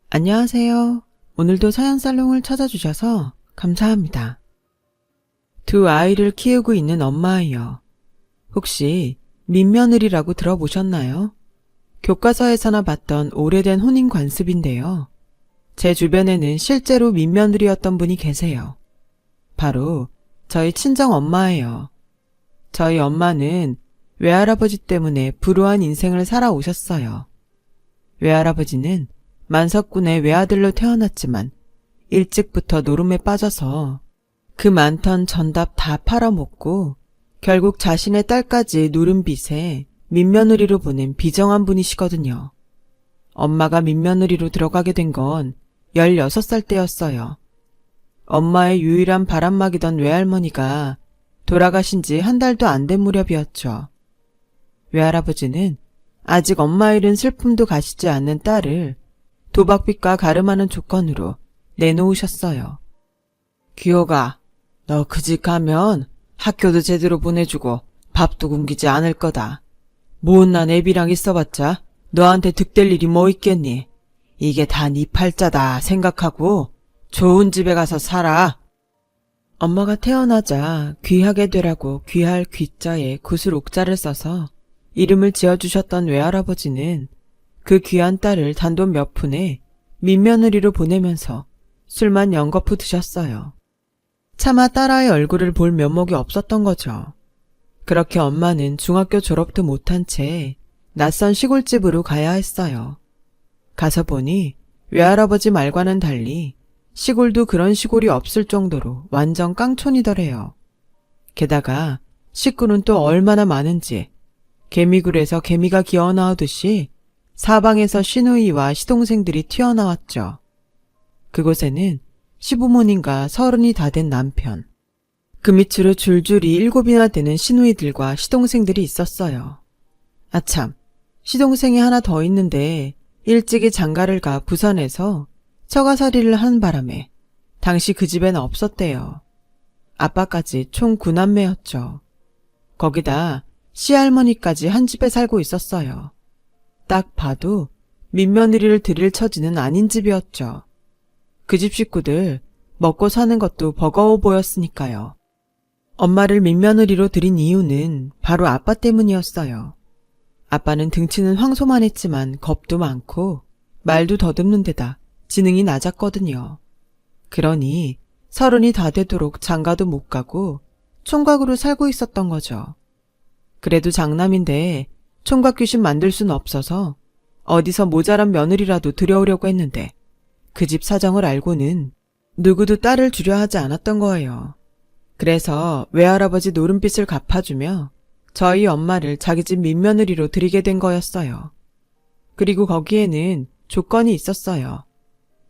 안녕하세요. 오늘도 서연살롱을 찾아주셔서 감사합니다. 두 아이를 키우고 있는 엄마예요. 혹시 민며느리라고 들어보셨나요? 교과서에서나 봤던 오래된 혼인 관습인데요. 제 주변에는 실제로 민며느리였던 분이 계세요. 바로 저희 친정 엄마예요. 저희 엄마는 외할아버지 때문에 불우한 인생을 살아오셨어요. 외할아버지는 만석군의 외아들로 태어났지만 일찍부터 노름에 빠져서 그 많던 전답 다 팔아먹고 결국 자신의 딸까지 누름빚에 민며느리로 보낸 비정한 분이시거든요. 엄마가 민며느리로 들어가게 된 건 16살 때였어요. 엄마의 유일한 바람막이던 외할머니가 돌아가신 지 한 달도 안 된 무렵이었죠. 외할아버지는 아직 엄마 잃은 슬픔도 가시지 않는 딸을 도박빚과 가름하는 조건으로 내놓으셨어요. 귀호가, 너 그 집 가면 학교도 제대로 보내주고 밥도 굶기지 않을 거다. 못난 애비랑 있어봤자 너한테 득될 일이 뭐 있겠니? 이게 다 네 팔자다 생각하고 좋은 집에 가서 살아. 엄마가 태어나자 귀하게 되라고 귀할 귀자에 구슬 옥자를 써서 이름을 지어주셨던 외할아버지는 그 귀한 딸을 단돈 몇 푼에 민며느리로 보내면서 술만 연거푸 드셨어요. 차마 딸아이 얼굴을 볼 면목이 없었던 거죠. 그렇게 엄마는 중학교 졸업도 못한 채 낯선 시골집으로 가야 했어요. 가서 보니 외할아버지 말과는 달리 시골도 그런 시골이 없을 정도로 완전 깡촌이더래요. 게다가 식구는 또 얼마나 많은지 개미굴에서 개미가 기어나오듯이 사방에서 시누이와 시동생들이 튀어나왔죠. 그곳에는 시부모님과 30이 다 된 남편, 그 밑으로 줄줄이 7이나 되는 시누이들과 시동생들이 있었어요. 아참, 시동생이 하나 더 있는데 일찍이 장가를 가 부산에서 처가살이를 한 바람에 당시 그 집엔 없었대요. 아빠까지 총 9남매였죠. 거기다 시할머니까지 한 집에 살고 있었어요. 딱 봐도 민며느리를 들일 처지는 아닌 집이었죠. 그 집 식구들 먹고 사는 것도 버거워 보였으니까요. 엄마를 민며느리로 들인 이유는 바로 아빠 때문이었어요. 아빠는 등치는 황소만했지만 겁도 많고 말도 더듬는 데다 지능이 낮았거든요. 그러니 30이 다 되도록 장가도 못 가고 총각으로 살고 있었던 거죠. 그래도 장남인데 총각 귀신 만들 순 없어서 어디서 모자란 며느리라도 들여오려고 했는데 그 집 사정을 알고는 누구도 딸을 주려 하지 않았던 거예요. 그래서 외할아버지 노름빚을 갚아주며 저희 엄마를 자기 집 민며느리로 들이게 된 거였어요. 그리고 거기에는 조건이 있었어요.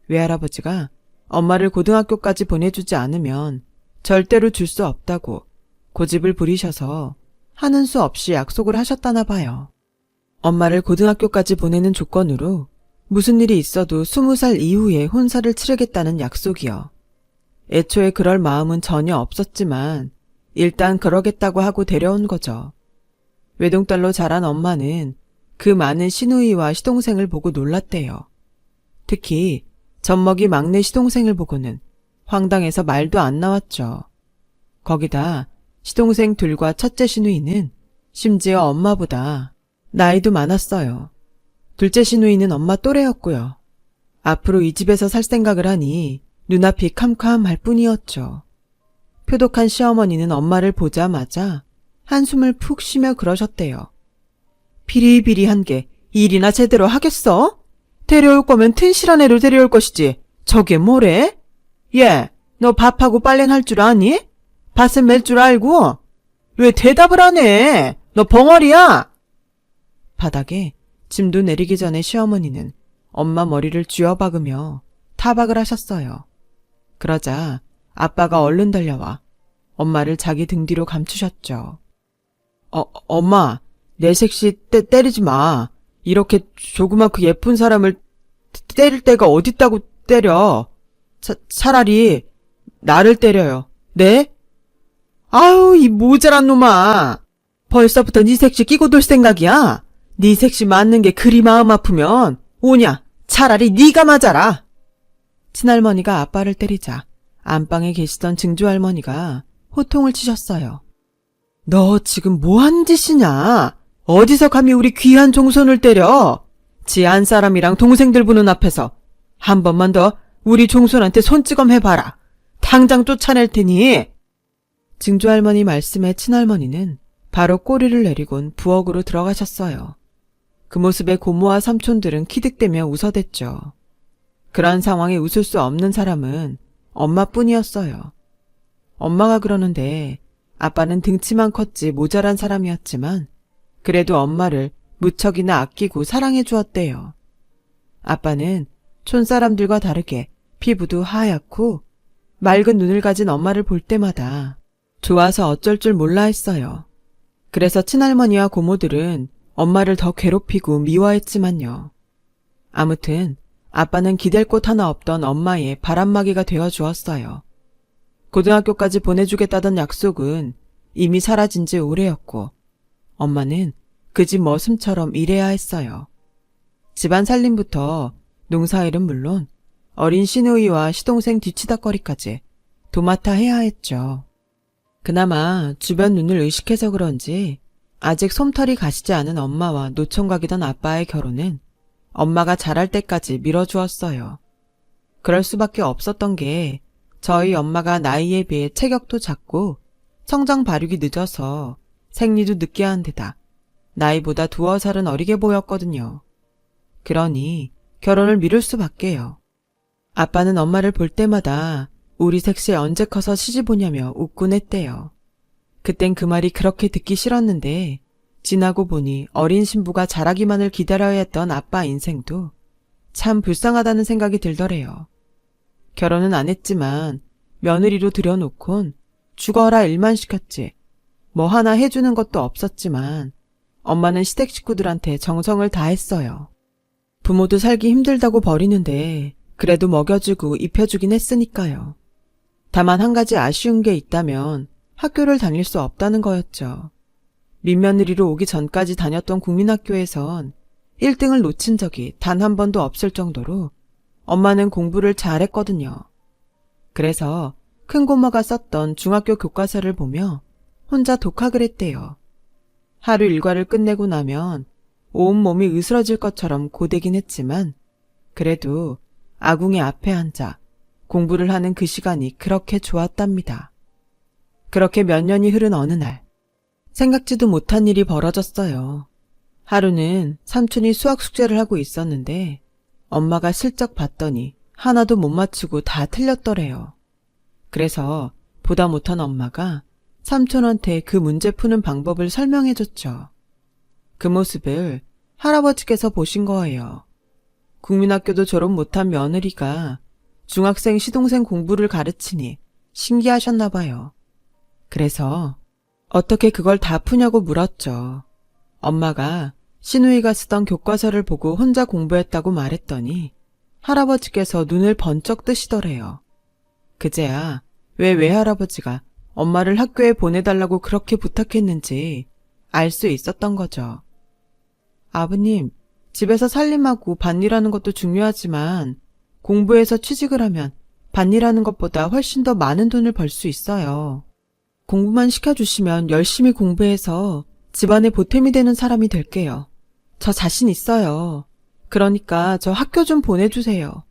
외할아버지가 엄마를 고등학교까지 보내주지 않으면 절대로 줄 수 없다고 고집을 부리셔서 하는 수 없이 약속을 하셨다나 봐요. 엄마를 고등학교까지 보내는 조건으로 무슨 일이 있어도 20살 이후에 혼사를 치르겠다는 약속이요. 애초에 그럴 마음은 전혀 없었지만 일단 그러겠다고 하고 데려온 거죠. 외동딸로 자란 엄마는 그 많은 시누이와 시동생을 보고 놀랐대요. 특히 젖먹이 막내 시동생을 보고는 황당해서 말도 안 나왔죠. 거기다 시동생 둘과 첫째 시누이는 심지어 엄마보다 나이도 많았어요. 둘째 시누이는 엄마 또래였고요. 앞으로 이 집에서 살 생각을 하니 눈앞이 캄캄할 뿐이었죠. 표독한 시어머니는 엄마를 보자마자 한숨을 푹 쉬며 그러셨대요. 비리비리한 게 일이나 제대로 하겠어? 데려올 거면 튼실한 애로 데려올 것이지. 저게 뭐래? 얘, 너 밥하고 빨래는 할 줄 아니? 밭을 맬 줄 알고? 왜 대답을 안 해? 너 벙어리야? 바닥에 짐도 내리기 전에 시어머니는 엄마 머리를 쥐어박으며 타박을 하셨어요. 그러자 아빠가 얼른 달려와 엄마를 자기 등 뒤로 감추셨죠. 엄마, 내 색시 때리지 마. 이렇게 조그맣고 예쁜 사람을 때릴 데가 어딨다고 때려. 차라리 나를 때려요. 네? 아유, 이 모자란 놈아. 벌써부터 네 색시 끼고 돌 생각이야? 네 색시 맞는 게 그리 마음 아프면 오냐, 차라리 네가 맞아라. 친할머니가 아빠를 때리자 안방에 계시던 증조할머니가 호통을 치셨어요. 너 지금 뭐한 짓이냐? 어디서 감히 우리 귀한 종손을 때려? 지 안 사람이랑 동생들 보는 앞에서 한 번만 더 우리 종손한테 손찌검 해봐라. 당장 쫓아낼 테니. 증조할머니 말씀에 친할머니는 바로 꼬리를 내리곤 부엌으로 들어가셨어요. 그 모습에 고모와 삼촌들은 키득대며 웃어댔죠. 그런 상황에 웃을 수 없는 사람은 엄마뿐이었어요. 엄마가 그러는데 아빠는 등치만 컸지 모자란 사람이었지만 그래도 엄마를 무척이나 아끼고 사랑해 주었대요. 아빠는 촌사람들과 다르게 피부도 하얗고 맑은 눈을 가진 엄마를 볼 때마다 좋아서 어쩔 줄 몰라 했어요. 그래서 친할머니와 고모들은 엄마를 더 괴롭히고 미워했지만요. 아무튼 아빠는 기댈 곳 하나 없던 엄마의 바람막이가 되어 주었어요. 고등학교까지 보내주겠다던 약속은 이미 사라진 지 오래였고 엄마는 그 집 머슴처럼 일해야 했어요. 집안 살림부터 농사일은 물론 어린 시누이와 시동생 뒤치다거리까지 도맡아 해야 했죠. 그나마 주변 눈을 의식해서 그런지 아직 솜털이 가시지 않은 엄마와 노총각이던 아빠의 결혼은 엄마가 자랄 때까지 미뤄주었어요. 그럴 수밖에 없었던 게 저희 엄마가 나이에 비해 체격도 작고 성장 발육이 늦어서 생리도 늦게 한 데다 나이보다 2살은 어리게 보였거든요. 그러니 결혼을 미룰 수밖에요. 아빠는 엄마를 볼 때마다 우리 셋이 언제 커서 시집 오냐며 웃곤 했대요. 그땐 그 말이 그렇게 듣기 싫었는데 지나고 보니 어린 신부가 자라기만을 기다려야 했던 아빠 인생도 참 불쌍하다는 생각이 들더래요. 결혼은 안 했지만 며느리로 들여놓곤 죽어라 일만 시켰지 뭐 하나 해주는 것도 없었지만 엄마는 시댁 식구들한테 정성을 다했어요. 부모도 살기 힘들다고 버리는데 그래도 먹여주고 입혀주긴 했으니까요. 다만 한 가지 아쉬운 게 있다면 학교를 다닐 수 없다는 거였죠. 민며느리로 오기 전까지 다녔던 국민학교에선 1등을 놓친 적이 단 한 번도 없을 정도로 엄마는 공부를 잘했거든요. 그래서 큰 고모가 썼던 중학교 교과서를 보며 혼자 독학을 했대요. 하루 일과를 끝내고 나면 온몸이 으스러질 것처럼 고되긴 했지만 그래도 아궁이 앞에 앉아 공부를 하는 그 시간이 그렇게 좋았답니다. 그렇게 몇 년이 흐른 어느 날 생각지도 못한 일이 벌어졌어요. 하루는 삼촌이 수학 숙제를 하고 있었는데 엄마가 슬쩍 봤더니 하나도 못 맞추고 다 틀렸더래요. 그래서 보다 못한 엄마가 삼촌한테 그 문제 푸는 방법을 설명해줬죠. 그 모습을 할아버지께서 보신 거예요. 국민학교도 졸업 못한 며느리가 중학생 시동생 공부를 가르치니 신기하셨나 봐요. 그래서 어떻게 그걸 다 푸냐고 물었죠. 엄마가 시누이가 쓰던 교과서를 보고 혼자 공부했다고 말했더니 할아버지께서 눈을 번쩍 뜨시더래요. 그제야 왜 외할아버지가 엄마를 학교에 보내달라고 그렇게 부탁했는지 알 수 있었던 거죠. 아버님, 집에서 살림하고 밭일하는 것도 중요하지만 공부해서 취직을 하면 밭일하는 것보다 훨씬 더 많은 돈을 벌 수 있어요. 공부만 시켜주시면 열심히 공부해서 집안에 보탬이 되는 사람이 될게요. 저 자신 있어요. 그러니까 저 학교 좀 보내주세요.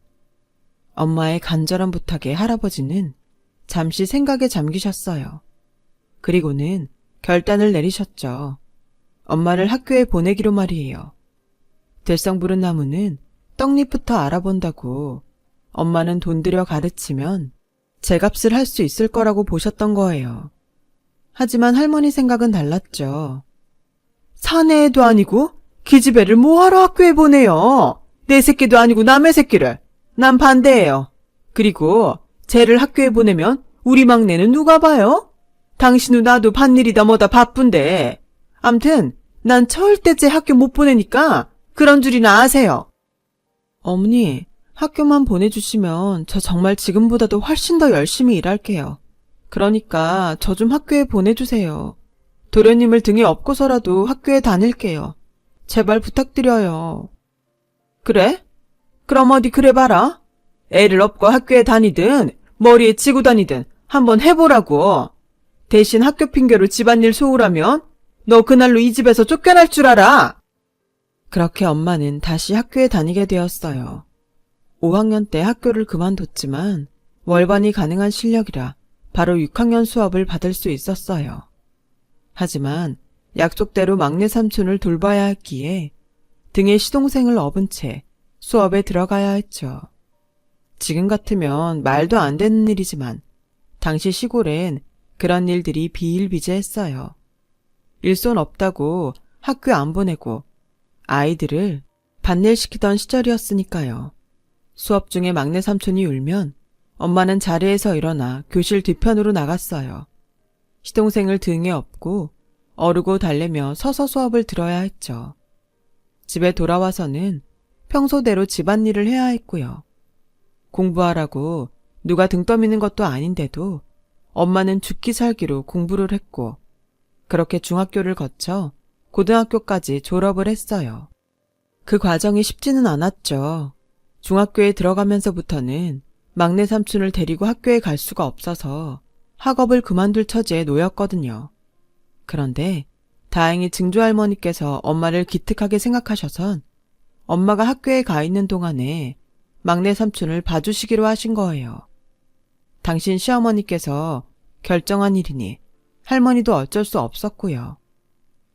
엄마의 간절한 부탁에 할아버지는 잠시 생각에 잠기셨어요. 그리고는 결단을 내리셨죠. 엄마를 학교에 보내기로 말이에요. 들썽부른 나무는 떡잎부터 알아본다고 엄마는 돈 들여 가르치면 제값을 할 수 있을 거라고 보셨던 거예요. 하지만 할머니 생각은 달랐죠. 사내도 아니고 기집애를 뭐하러 학교에 보내요. 내 새끼도 아니고 남의 새끼를. 난 반대해요. 그리고 쟤를 학교에 보내면 우리 막내는 누가 봐요? 당신도 나도 밭일이다 뭐다 바쁜데. 암튼 난 절대 쟤 학교 못 보내니까 그런 줄이나 아세요. 어머니, 학교만 보내주시면 저 정말 지금보다도 훨씬 더 열심히 일할게요. 그러니까 저 좀 학교에 보내주세요. 도련님을 등에 업고서라도 학교에 다닐게요. 제발 부탁드려요. 그래? 그럼 어디 그래 봐라. 애를 업고 학교에 다니든 머리에 쥐고 다니든 한번 해보라고. 대신 학교 핑계로 집안일 소홀하면 너 그날로 이 집에서 쫓겨날 줄 알아. 그렇게 엄마는 다시 학교에 다니게 되었어요. 5학년 때 학교를 그만뒀지만 월반이 가능한 실력이라 바로 6학년 수업을 받을 수 있었어요. 하지만 약속대로 막내 삼촌을 돌봐야 했기에 등에 시동생을 업은 채 수업에 들어가야 했죠. 지금 같으면 말도 안 되는 일이지만 당시 시골엔 그런 일들이 비일비재했어요. 일손 없다고 학교 안 보내고 아이들을 반일시키던 시절이었으니까요. 수업 중에 막내 삼촌이 울면 엄마는 자리에서 일어나 교실 뒤편으로 나갔어요. 시동생을 등에 업고 어르고 달래며 서서 수업을 들어야 했죠. 집에 돌아와서는 평소대로 집안일을 해야 했고요. 공부하라고 누가 등 떠미는 것도 아닌데도 엄마는 죽기 살기로 공부를 했고 그렇게 중학교를 거쳐 고등학교까지 졸업을 했어요. 그 과정이 쉽지는 않았죠. 중학교에 들어가면서부터는 막내 삼촌을 데리고 학교에 갈 수가 없어서 학업을 그만둘 처지에 놓였거든요. 그런데 다행히 증조할머니께서 엄마를 기특하게 생각하셔선 엄마가 학교에 가 있는 동안에 막내 삼촌을 봐주시기로 하신 거예요. 당신 시어머니께서 결정한 일이니 할머니도 어쩔 수 없었고요.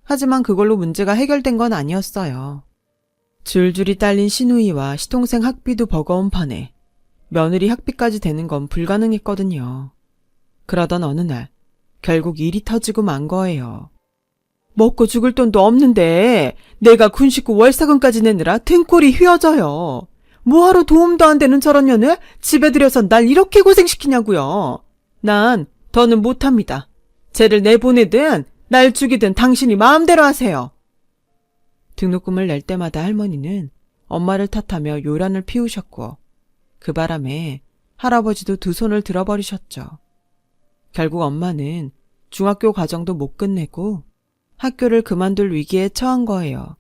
하지만 그걸로 문제가 해결된 건 아니었어요. 줄줄이 딸린 시누이와 시동생 학비도 버거운 판에 며느리 학비까지 되는 건 불가능했거든요. 그러던 어느 날 결국 일이 터지고 만 거예요. 먹고 죽을 돈도 없는데 내가 군 식구 월사금까지 내느라 등골이 휘어져요. 뭐하러 도움도 안 되는 저런 년을 집에 들여서 날 이렇게 고생시키냐고요. 난 더는 못합니다. 쟤를 내보내든 날 죽이든 당신이 마음대로 하세요. 등록금을 낼 때마다 할머니는 엄마를 탓하며 요란을 피우셨고 그 바람에 할아버지도 두 손을 들어버리셨죠. 결국 엄마는 중학교 과정도 못 끝내고 학교를 그만둘 위기에 처한 거예요.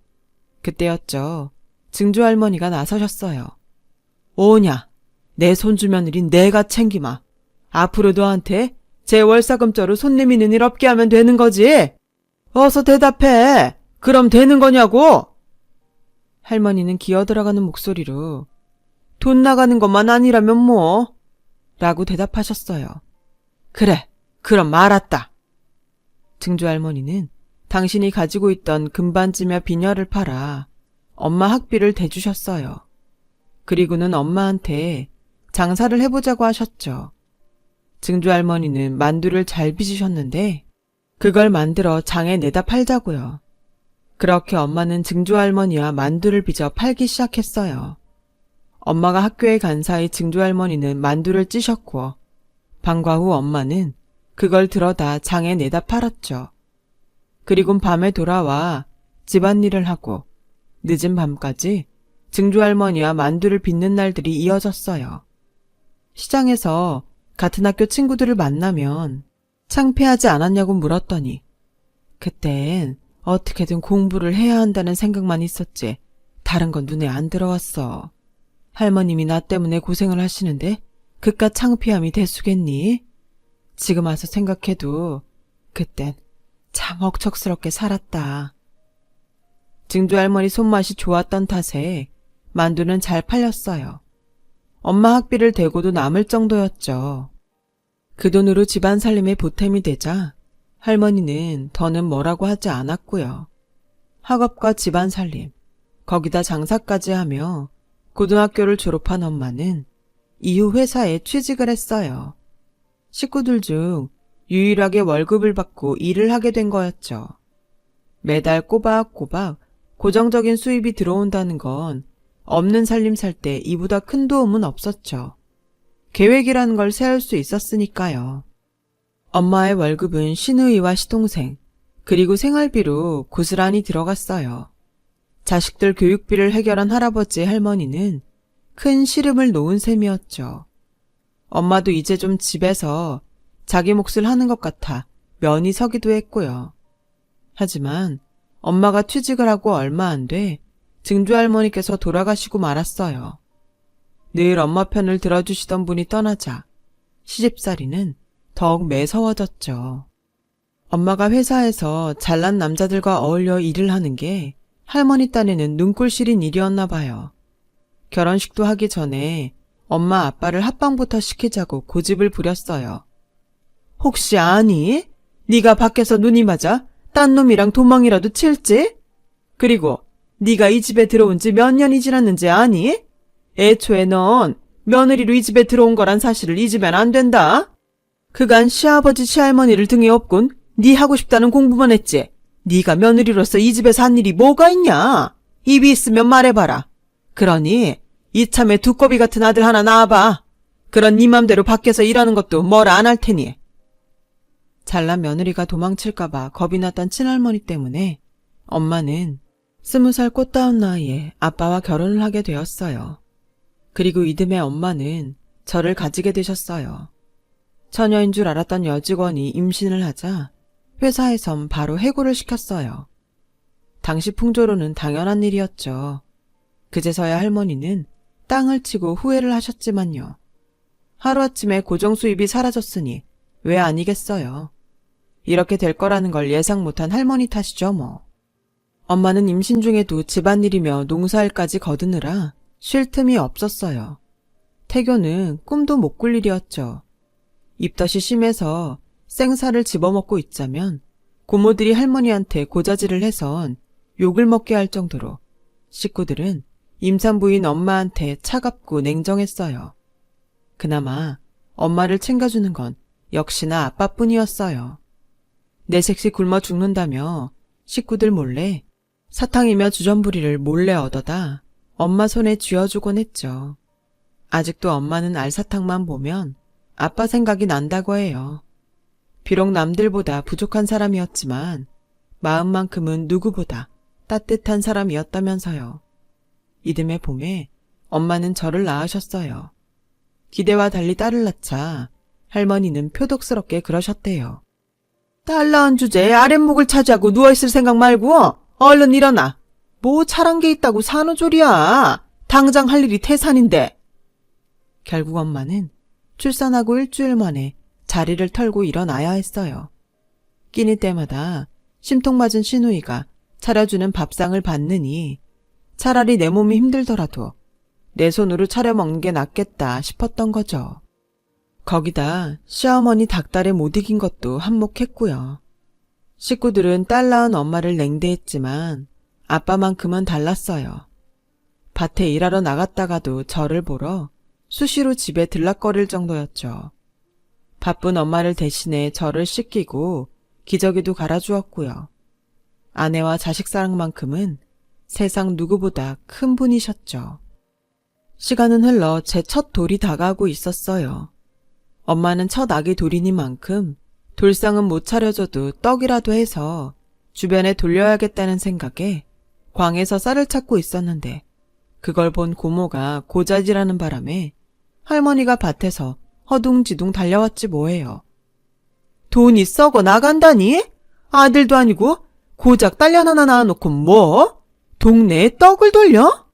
그때였죠. 증조할머니가 나서셨어요. 오냐, 내 손주며느린 내가 챙기마. 앞으로 너한테 제 월사금자로 손 내미는 일 없게 하면 되는 거지? 어서 대답해. 그럼 되는 거냐고? 할머니는 기어들어가는 목소리로 돈 나가는 것만 아니라면 뭐? 라고 대답하셨어요. 그래, 그럼 알았다. 증조할머니는 당신이 가지고 있던 금반지며 비녀를 팔아 엄마 학비를 대주셨어요. 그리고는 엄마한테 장사를 해보자고 하셨죠. 증조할머니는 만두를 잘 빚으셨는데 그걸 만들어 장에 내다 팔자고요. 그렇게 엄마는 증조할머니와 만두를 빚어 팔기 시작했어요. 엄마가 학교에 간 사이 증조할머니는 만두를 찌셨고 방과 후 엄마는 그걸 들어다 장에 내다 팔았죠. 그리곤 밤에 돌아와 집안일을 하고 늦은 밤까지 증조할머니와 만두를 빚는 날들이 이어졌어요. 시장에서 같은 학교 친구들을 만나면 창피하지 않았냐고 물었더니 그땐 어떻게든 공부를 해야 한다는 생각만 있었지 다른 건 눈에 안 들어왔어. 할머님이 나 때문에 고생을 하시는데 그깟 창피함이 대수겠니? 지금 와서 생각해도 그땐 참 억척스럽게 살았다. 증조할머니 손맛이 좋았던 탓에 만두는 잘 팔렸어요. 엄마 학비를 대고도 남을 정도였죠. 그 돈으로 집안 살림에 보탬이 되자 할머니는 더는 뭐라고 하지 않았고요. 학업과 집안 살림, 거기다 장사까지 하며 고등학교를 졸업한 엄마는 이후 회사에 취직을 했어요. 식구들 중 유일하게 월급을 받고 일을 하게 된 거였죠. 매달 꼬박꼬박 고정적인 수입이 들어온다는 건 없는 살림 살 때 이보다 큰 도움은 없었죠. 계획이라는 걸 세울 수 있었으니까요. 엄마의 월급은 시누이와 시동생, 그리고 생활비로 고스란히 들어갔어요. 자식들 교육비를 해결한 할아버지 할머니는 큰 시름을 놓은 셈이었죠. 엄마도 이제 좀 집에서 자기 몫을 하는 것 같아 면이 서기도 했고요. 하지만 엄마가 취직을 하고 얼마 안 돼 증조할머니께서 돌아가시고 말았어요. 늘 엄마 편을 들어주시던 분이 떠나자 시집살이는 더욱 매서워졌죠. 엄마가 회사에서 잘난 남자들과 어울려 일을 하는 게 할머니 딴에는 눈꼴 시린 일이었나 봐요. 결혼식도 하기 전에 엄마 아빠를 합방부터 시키자고 고집을 부렸어요. 혹시 아니? 네가 밖에서 눈이 맞아 딴 놈이랑 도망이라도 칠지? 그리고 네가 이 집에 들어온 지 몇 년이 지났는지 아니? 애초에 넌 며느리로 이 집에 들어온 거란 사실을 잊으면 안 된다. 그간 시아버지 시할머니를 등에 업곤 네 하고 싶다는 공부만 했지. 네가 며느리로서 이 집에 산 일이 뭐가 있냐? 입이 있으면 말해봐라. 그러니 이참에 두꺼비 같은 아들 하나 낳아봐. 그런 네 맘대로 밖에서 일하는 것도 뭐라 안 할 테니. 잘난 며느리가 도망칠까봐 겁이 났던 친할머니 때문에 엄마는 20살 꽃다운 나이에 아빠와 결혼을 하게 되었어요. 그리고 이듬해 엄마는 저를 가지게 되셨어요. 처녀인 줄 알았던 여직원이 임신을 하자 회사에선 바로 해고를 시켰어요. 당시 풍조로는 당연한 일이었죠. 그제서야 할머니는 땅을 치고 후회를 하셨지만요. 하루아침에 고정 수입이 사라졌으니 왜 아니겠어요. 이렇게 될 거라는 걸 예상 못한 할머니 탓이죠 뭐. 엄마는 임신 중에도 집안일이며 농사일까지 거두느라 쉴 틈이 없었어요. 태교는 꿈도 못 꿀 일이었죠. 입덧이 심해서 생사를 집어먹고 있자면 고모들이 할머니한테 고자질을 해선 욕을 먹게 할 정도로 식구들은 임산부인 엄마한테 차갑고 냉정했어요. 그나마 엄마를 챙겨주는 건 역시나 아빠뿐이었어요. 내 색시 굶어 죽는다며 식구들 몰래 사탕이며 주전부리를 몰래 얻어다 엄마 손에 쥐어주곤 했죠. 아직도 엄마는 알사탕만 보면 아빠 생각이 난다고 해요. 비록 남들보다 부족한 사람이었지만 마음만큼은 누구보다 따뜻한 사람이었다면서요. 이듬해 봄에 엄마는 저를 낳으셨어요. 기대와 달리 딸을 낳자 할머니는 표독스럽게 그러셨대요. 딸 낳은 주제에 아랫목을 차지하고 누워있을 생각 말고 얼른 일어나. 뭐 잘한 게 있다고 산후조리야. 당장 할 일이 태산인데. 결국 엄마는 출산하고 일주일 만에 자리를 털고 일어나야 했어요. 끼니 때마다 심통맞은 시누이가 차려주는 밥상을 받느니 차라리 내 몸이 힘들더라도 내 손으로 차려 먹는 게 낫겠다 싶었던 거죠. 거기다 시어머니 닭달에 못 이긴 것도 한몫했고요. 식구들은 딸 낳은 엄마를 냉대했지만 아빠만큼은 달랐어요. 밭에 일하러 나갔다가도 저를 보러 수시로 집에 들락거릴 정도였죠. 바쁜 엄마를 대신해 저를 씻기고 기저귀도 갈아주었고요. 아내와 자식 사랑만큼은 세상 누구보다 큰 분이셨죠. 시간은 흘러 제 첫 돌이 다가오고 있었어요. 엄마는 첫 아기 돌이니만큼 돌상은 못 차려줘도 떡이라도 해서 주변에 돌려야겠다는 생각에 광에서 쌀을 찾고 있었는데 그걸 본 고모가 고자질하는 바람에 할머니가 밭에서 허둥지둥 달려왔지 뭐예요. 돈이 썩어 나간다니? 아들도 아니고 고작 딸 하나 낳아놓고 뭐? 동네에 떡을 돌려?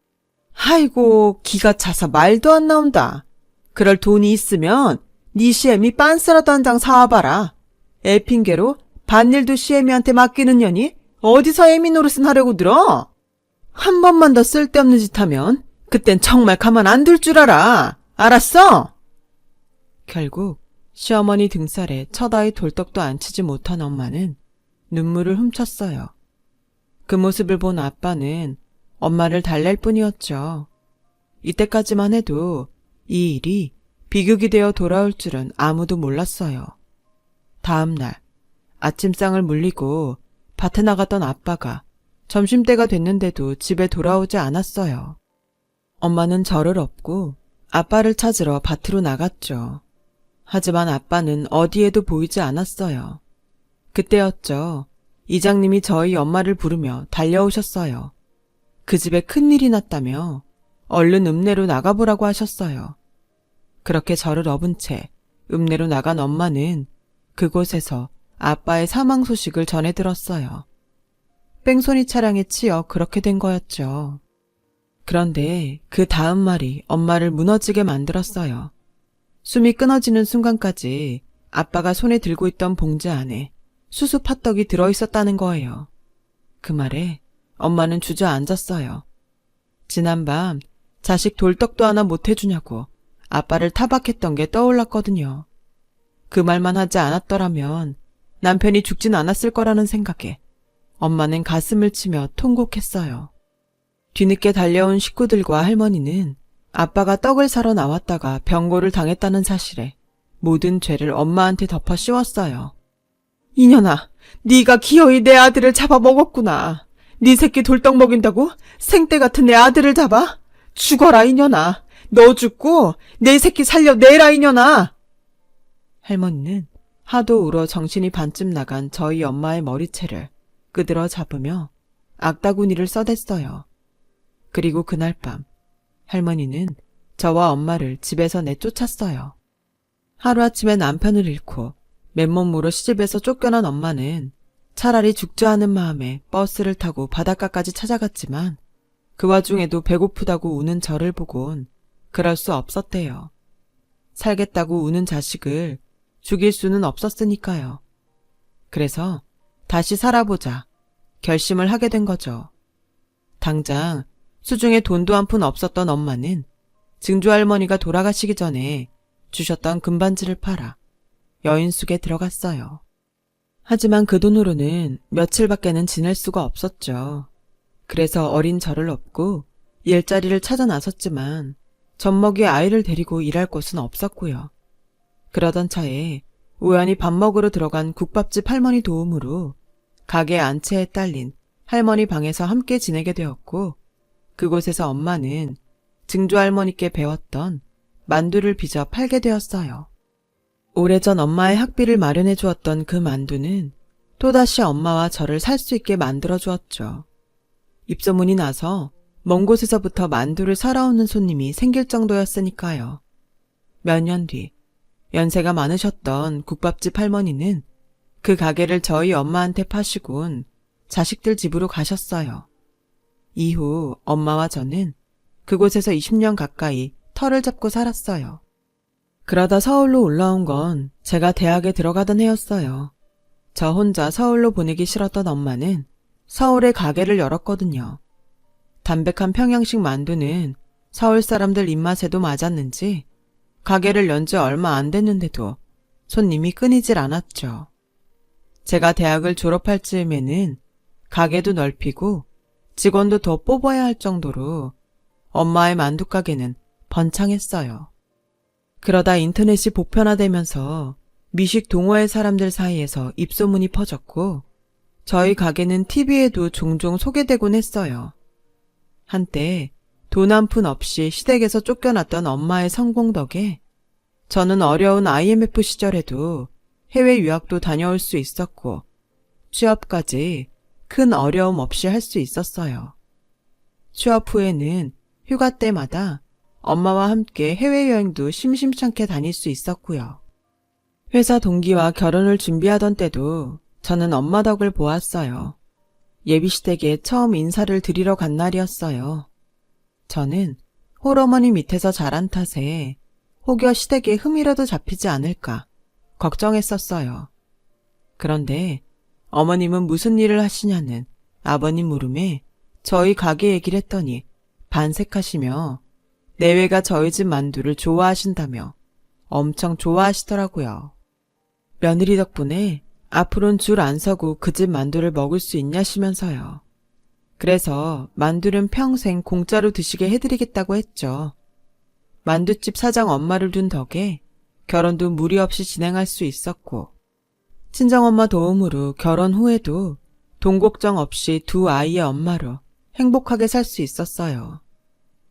아이고 기가 차서 말도 안 나온다. 그럴 돈이 있으면 네 시애미 빤스라도 한 장 사와봐라. 애 핑계로 밭일도 시애미한테 맡기는 년이 어디서 애미 노릇은 하려고 들어? 한 번만 더 쓸데없는 짓 하면 그땐 정말 가만 안 둘 줄 알아. 알았어? 결국 시어머니 등살에 첫 아이 돌떡도 안 치지 못한 엄마는 눈물을 훔쳤어요. 그 모습을 본 아빠는 엄마를 달랠 뿐이었죠. 이때까지만 해도 이 일이 비극이 되어 돌아올 줄은 아무도 몰랐어요. 다음 날 아침상을 물리고 밭에 나갔던 아빠가 점심때가 됐는데도 집에 돌아오지 않았어요. 엄마는 저를 업고 아빠를 찾으러 밭으로 나갔죠. 하지만 아빠는 어디에도 보이지 않았어요. 그때였죠. 이장님이 저희 엄마를 부르며 달려오셨어요. 그 집에 큰일이 났다며 얼른 읍내로 나가보라고 하셨어요. 그렇게 저를 업은 채 읍내로 나간 엄마는 그곳에서 아빠의 사망 소식을 전해 들었어요. 뺑소니 차량에 치여 그렇게 된 거였죠. 그런데 그 다음 말이 엄마를 무너지게 만들었어요. 숨이 끊어지는 순간까지 아빠가 손에 들고 있던 봉지 안에 수수 팥떡이 들어있었다는 거예요. 그 말에 엄마는 주저앉았어요. 지난밤 자식 돌떡도 하나 못 해주냐고 아빠를 타박했던 게 떠올랐거든요. 그 말만 하지 않았더라면 남편이 죽진 않았을 거라는 생각에 엄마는 가슴을 치며 통곡했어요. 뒤늦게 달려온 식구들과 할머니는 아빠가 떡을 사러 나왔다가 병고를 당했다는 사실에 모든 죄를 엄마한테 덮어 씌웠어요. 이년아, 네가 기어이 내 아들을 잡아먹었구나. 네 새끼 돌떡 먹인다고 생떼 같은 내 아들을 잡아? 죽어라 이년아. 너 죽고 내 새끼 살려내라 이년아. 할머니는 하도 울어 정신이 반쯤 나간 저희 엄마의 머리채를 끄들어 잡으며 악다구니를 써댔어요. 그리고 그날 밤 할머니는 저와 엄마를 집에서 내쫓았어요. 하루아침에 남편을 잃고 맨몸으로 시집에서 쫓겨난 엄마는 차라리 죽자 하는 마음에 버스를 타고 바닷가까지 찾아갔지만 그 와중에도 배고프다고 우는 저를 보곤 그럴 수 없었대요. 살겠다고 우는 자식을 죽일 수는 없었으니까요. 그래서 다시 살아보자 결심을 하게 된 거죠. 당장 수중에 돈도 한 푼 없었던 엄마는 증조 할머니가 돌아가시기 전에 주셨던 금반지를 팔아 여인숙에 들어갔어요. 하지만 그 돈으로는 며칠밖에는 지낼 수가 없었죠. 그래서 어린 저를 업고 일자리를 찾아 나섰지만 젖먹이 아이를 데리고 일할 곳은 없었고요. 그러던 차에 우연히 밥 먹으러 들어간 국밥집 할머니 도움으로 가게 안채에 딸린 할머니 방에서 함께 지내게 되었고 그곳에서 엄마는 증조 할머니께 배웠던 만두를 빚어 팔게 되었어요. 오래전 엄마의 학비를 마련해 주었던 그 만두는 또다시 엄마와 저를 살 수 있게 만들어 주었죠. 입소문이 나서 먼 곳에서부터 만두를 사러 오는 손님이 생길 정도였으니까요. 몇 년 뒤 연세가 많으셨던 국밥집 할머니는 그 가게를 저희 엄마한테 파시곤 자식들 집으로 가셨어요. 이후 엄마와 저는 그곳에서 20년 가까이 터를 잡고 살았어요. 그러다 서울로 올라온 건 제가 대학에 들어가던 해였어요. 저 혼자 서울로 보내기 싫었던 엄마는 서울에 가게를 열었거든요. 담백한 평양식 만두는 서울 사람들 입맛에도 맞았는지 가게를 연 지 얼마 안 됐는데도 손님이 끊이질 않았죠. 제가 대학을 졸업할 즈음에는 가게도 넓히고 직원도 더 뽑아야 할 정도로 엄마의 만두가게는 번창했어요. 그러다 인터넷이 보편화되면서 미식 동호회 사람들 사이에서 입소문이 퍼졌고 저희 가게는 TV에도 종종 소개되곤 했어요. 한때 돈 한 푼 없이 시댁에서 쫓겨났던 엄마의 성공 덕에 저는 어려운 IMF 시절에도 해외 유학도 다녀올 수 있었고 취업까지 큰 어려움 없이 할 수 있었어요. 취업 후에는 휴가 때마다 엄마와 함께 해외여행도 심심찮게 다닐 수 있었고요. 회사 동기와 결혼을 준비하던 때도 저는 엄마 덕을 보았어요. 예비시댁에 처음 인사를 드리러 간 날이었어요. 저는 홀어머니 밑에서 자란 탓에 혹여 시댁에 흠이라도 잡히지 않을까 걱정했었어요. 그런데 어머님은 무슨 일을 하시냐는 아버님 물음에 저희 가게 얘기를 했더니 반색하시며 내외가 저희 집 만두를 좋아하신다며 엄청 좋아하시더라고요. 며느리 덕분에 앞으론 줄 안 서고 그 집 만두를 먹을 수 있냐시면서요. 그래서 만두는 평생 공짜로 드시게 해드리겠다고 했죠. 만두집 사장 엄마를 둔 덕에 결혼도 무리 없이 진행할 수 있었고 친정엄마 도움으로 결혼 후에도 돈 걱정 없이 두 아이의 엄마로 행복하게 살 수 있었어요.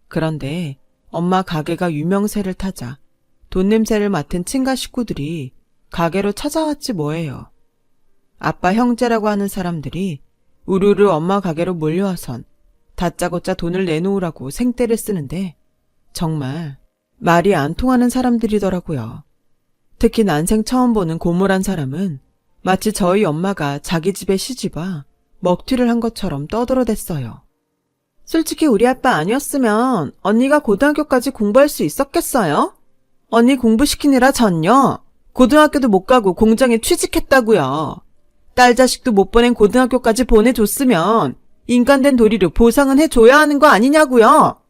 그런데 엄마 가게가 유명세를 타자 돈 냄새를 맡은 친가 식구들이 가게로 찾아왔지 뭐예요. 아빠 형제라고 하는 사람들이 우르르 엄마 가게로 몰려와선 다짜고짜 돈을 내놓으라고 생떼를 쓰는데 정말 말이 안 통하는 사람들이더라고요. 특히 난생 처음 보는 고모란 사람은 마치 저희 엄마가 자기 집에 시집와 먹튀를 한 것처럼 떠들어댔어요. 솔직히 우리 아빠 아니었으면 언니가 고등학교까지 공부할 수 있었겠어요? 언니 공부시키느라 전요. 고등학교도 못 가고 공장에 취직했다고요. 딸 자식도 못 보낸 고등학교까지 보내줬으면 인간된 도리로 보상은 해줘야 하는 거 아니냐고요.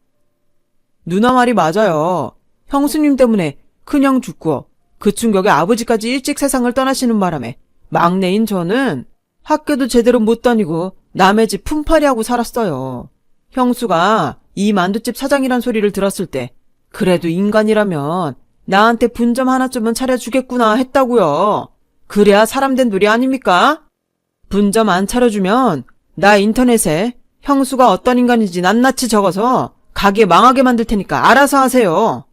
누나 말이 맞아요. 형수님 때문에 큰형 죽고 그 충격에 아버지까지 일찍 세상을 떠나시는 바람에 막내인 저는 학교도 제대로 못 다니고 남의 집 품팔이하고 살았어요. 형수가 이 만두집 사장이란 소리를 들었을 때 그래도 인간이라면 나한테 분점 하나쯤은 차려주겠구나 했다고요. 그래야 사람 된 놀이 아닙니까? 분점 안 차려주면 나 인터넷에 형수가 어떤 인간인지 낱낱이 적어서 가게 망하게 만들 테니까 알아서 하세요.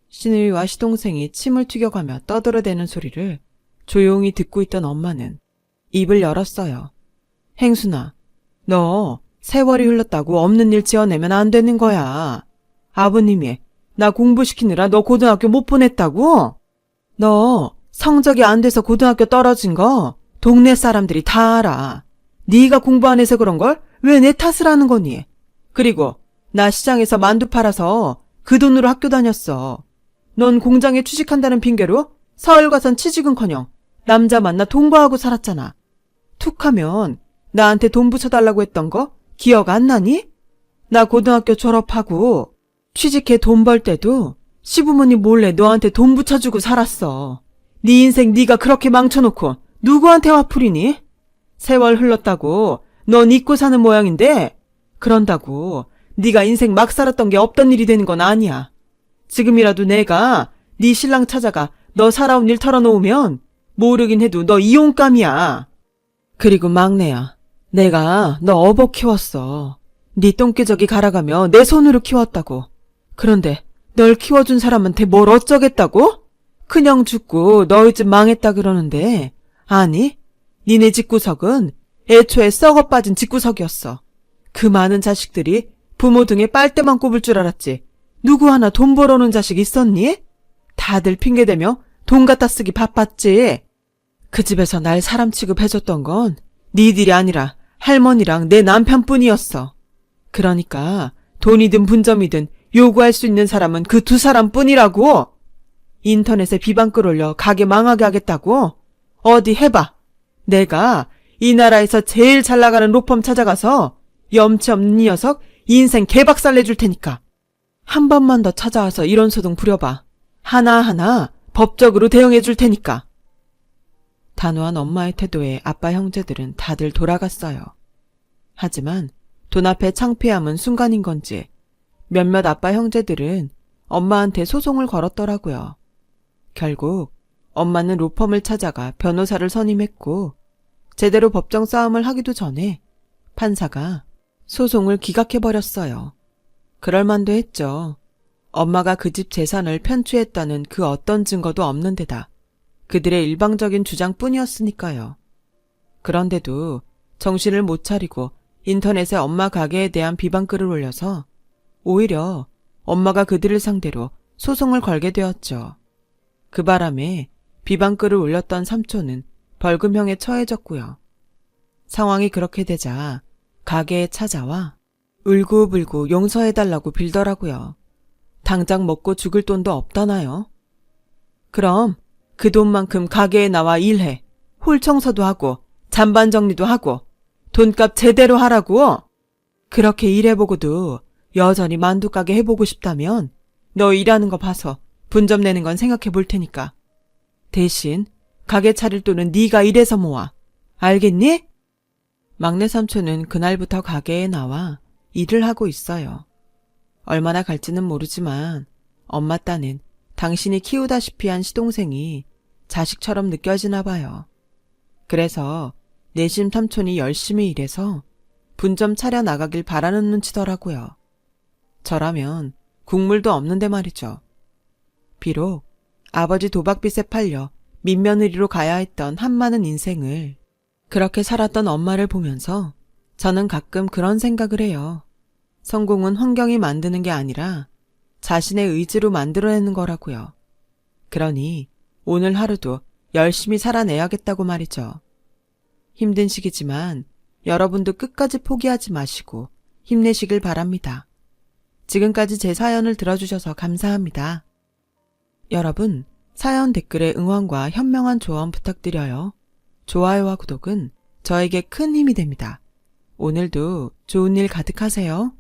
시누이와 시동생이 침을 튀겨가며 떠들어대는 소리를 조용히 듣고 있던 엄마는 입을 열었어요. 행순아, 너 세월이 흘렀다고 없는 일 지어내면 안 되는 거야. 아버님이 나 공부시키느라 너 고등학교 못 보냈다고? 너 성적이 안 돼서 고등학교 떨어진 거 동네 사람들이 다 알아. 네가 공부 안 해서 그런 걸 왜 내 탓을 하는 거니? 그리고 나 시장에서 만두 팔아서 그 돈으로 학교 다녔어. 넌 공장에 취직한다는 핑계로 서울 가선 취직은커녕 남자 만나 동거하고 살았잖아. 툭하면 나한테 돈 붙여달라고 했던 거 기억 안 나니? 나 고등학교 졸업하고 취직해 돈 벌 때도 시부모님 몰래 너한테 돈 붙여주고 살았어. 네 인생 네가 그렇게 망쳐놓고 누구한테 화풀이니? 세월 흘렀다고 넌 잊고 사는 모양인데 그런다고 네가 인생 막 살았던 게 없던 일이 되는 건 아니야. 지금이라도 내가 네 신랑 찾아가 너 살아온 일 털어놓으면 모르긴 해도 너 이혼감이야. 그리고 막내야, 내가 너 어버 키웠어. 네 똥기저귀 갈아가며 내 손으로 키웠다고. 그런데 널 키워준 사람한테 뭘 어쩌겠다고? 큰형 죽고 너희 집 망했다 그러는데 아니, 니네 집구석은 애초에 썩어 빠진 집구석이었어. 그 많은 자식들이 부모 등에 빨대만 꼽을 줄 알았지. 누구 하나 돈 벌어오는 자식 있었니? 다들 핑계대며 돈 갖다 쓰기 바빴지. 그 집에서 날 사람 취급해줬던 건 니들이 아니라 할머니랑 내 남편뿐이었어. 그러니까 돈이든 분점이든 요구할 수 있는 사람은 그 두 사람뿐이라고. 인터넷에 비방글 올려 가게 망하게 하겠다고? 어디 해봐. 내가 이 나라에서 제일 잘 나가는 로펌 찾아가서 염치 없는 이 녀석 인생 개박살 내줄 테니까. 한 번만 더 찾아와서 이런 소동 부려봐. 하나하나 법적으로 대응해 줄 테니까. 단호한 엄마의 태도에 아빠 형제들은 다들 돌아갔어요. 하지만 돈 앞에 창피함은 순간인 건지 몇몇 아빠 형제들은 엄마한테 소송을 걸었더라고요. 결국 엄마는 로펌을 찾아가 변호사를 선임했고 제대로 법정 싸움을 하기도 전에 판사가 소송을 기각해버렸어요. 그럴만도 했죠. 엄마가 그 집 재산을 편취했다는 그 어떤 증거도 없는 데다 그들의 일방적인 주장뿐이었으니까요. 그런데도 정신을 못 차리고 인터넷에 엄마 가게에 대한 비방글을 올려서 오히려 엄마가 그들을 상대로 소송을 걸게 되었죠. 그 바람에 비방글을 올렸던 삼촌은 벌금형에 처해졌고요. 상황이 그렇게 되자 가게에 찾아와 울고불고 용서해달라고 빌더라고요. 당장 먹고 죽을 돈도 없다나요? 그럼 그 돈만큼 가게에 나와 일해. 홀 청소도 하고 잔반 정리도 하고 돈값 제대로 하라고. 그렇게 일해보고도 여전히 만두가게 해보고 싶다면 너 일하는 거 봐서 분점 내는 건 생각해 볼 테니까. 대신 가게 차릴 돈은 네가 일해서 모아. 알겠니? 막내 삼촌은 그날부터 가게에 나와 일을 하고 있어요. 얼마나 갈지는 모르지만 엄마 딴엔 당신이 키우다시피 한 시동생이 자식처럼 느껴지나 봐요. 그래서 내심 삼촌이 열심히 일해서 분점 차려 나가길 바라는 눈치더라고요. 저라면 국물도 없는데 말이죠. 비록 아버지 도박빚에 팔려 민며느리로 가야 했던 한많은 인생을 그렇게 살았던 엄마를 보면서 저는 가끔 그런 생각을 해요. 성공은 환경이 만드는 게 아니라 자신의 의지로 만들어내는 거라고요. 그러니 오늘 하루도 열심히 살아내야겠다고 말이죠. 힘든 시기지만 여러분도 끝까지 포기하지 마시고 힘내시길 바랍니다. 지금까지 제 사연을 들어주셔서 감사합니다. 여러분, 사연 댓글에 응원과 현명한 조언 부탁드려요. 좋아요와 구독은 저에게 큰 힘이 됩니다. 오늘도 좋은 일 가득하세요.